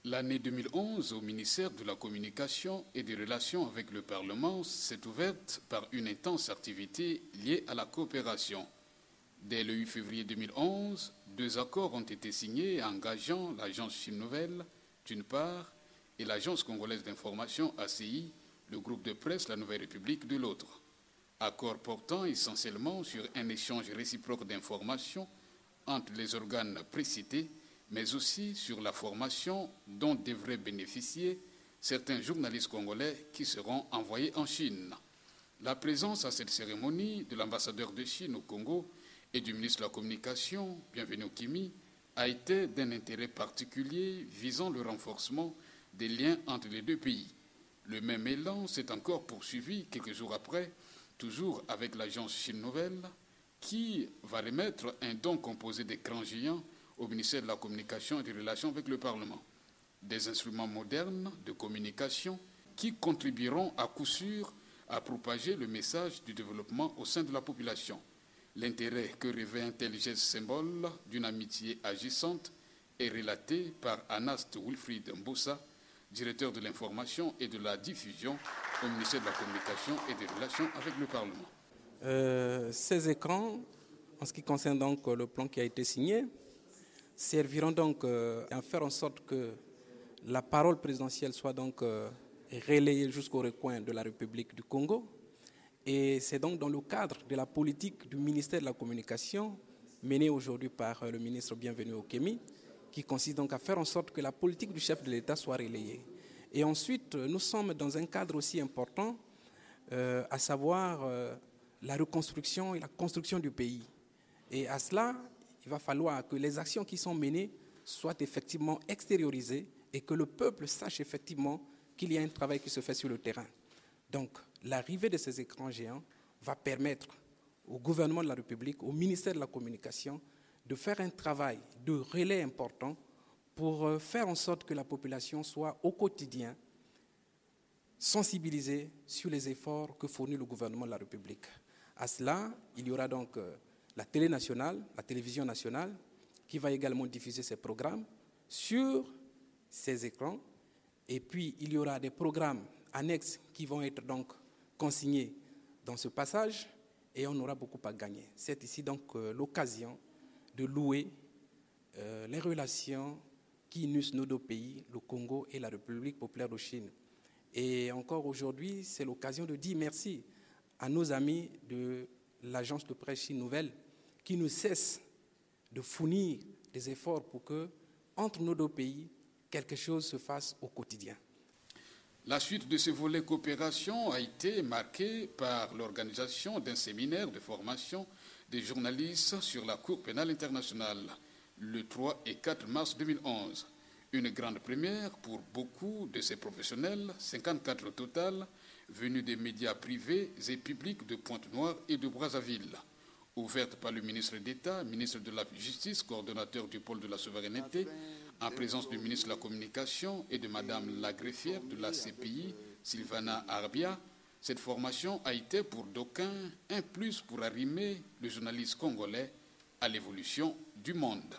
L'année 2011 au ministère de la Communication et des Relations avec le Parlement s'est ouverte par une intense activité liée à la coopération. Dès le 8 février 2011, 2 accords ont été signés engageant l'agence Chine Nouvelle, d'une part, et l'agence congolaise d'information ACI, le groupe de presse La Nouvelle République, de l'autre. Accords portant essentiellement sur un échange réciproque d'informations entre les organes précités, mais aussi sur la formation dont devraient bénéficier certains journalistes congolais qui seront envoyés en Chine. La présence à cette cérémonie de l'ambassadeur de Chine au Congo et du ministre de la Communication, Bienvenu Kimi, a été d'un intérêt particulier visant le renforcement des liens entre les deux pays. Le même élan s'est encore poursuivi quelques jours après, toujours avec l'agence Chine Nouvelle, qui va remettre un don composé d'écrans géants au ministère de la Communication et des Relations avec le Parlement. Des instruments modernes de communication qui contribueront à coup sûr à propager le message du développement au sein de la population. L'intérêt que revêt un tel geste symbole d'une amitié agissante est relaté par Anast Wilfried Mboussa, directeur de l'information et de la diffusion au ministère de la Communication et des Relations avec le Parlement. Ces écrans, en ce qui concerne donc le plan qui a été signé, serviront donc à faire en sorte que la parole présidentielle soit donc relayée jusqu'au recoin de la République du Congo. Et c'est donc dans le cadre de la politique du ministère de la Communication menée aujourd'hui par le ministre Bienvenu Okemi, qui consiste donc à faire en sorte que la politique du chef de l'État soit relayée. Et ensuite, nous sommes dans un cadre aussi important, à savoir la reconstruction et la construction du pays. Et à cela, il va falloir que les actions qui sont menées soient effectivement extériorisées et que le peuple sache effectivement qu'il y a un travail qui se fait sur le terrain. Donc, l'arrivée de ces écrans géants va permettre au gouvernement de la République, au ministère de la Communication, de faire un travail de relais important pour faire en sorte que la population soit au quotidien sensibilisée sur les efforts que fournit le gouvernement de la République. À cela, il y aura donc la télé nationale, la télévision nationale, qui va également diffuser ses programmes sur ces écrans. Et puis, il y aura des programmes annexes qui vont être donc consignés dans ce passage et on aura beaucoup à gagner. C'est ici donc l'occasion de louer les relations qui unissent nos deux pays, le Congo et la République populaire de Chine. Et encore aujourd'hui, c'est l'occasion de dire merci à nos amis de l'agence de presse Chine Nouvelle qui ne cessent de fournir des efforts pour que, entre nos deux pays, quelque chose se fasse au quotidien. La suite de ce volet coopération a été marquée par l'organisation d'un séminaire de formation des journalistes sur la Cour pénale internationale le 3 et 4 mars 2011. Une grande première pour beaucoup de ces professionnels, 54 au total, venus des médias privés et publics de Pointe-Noire et de Brazzaville. Ouverte par le ministre d'État, ministre de la Justice, coordonnateur du pôle de la souveraineté, en présence du ministre de la Communication et de Madame la greffière de la CPI, Sylvana Arbia, cette formation a été pour d'aucuns un plus pour arrimer le journaliste congolais à l'évolution du monde.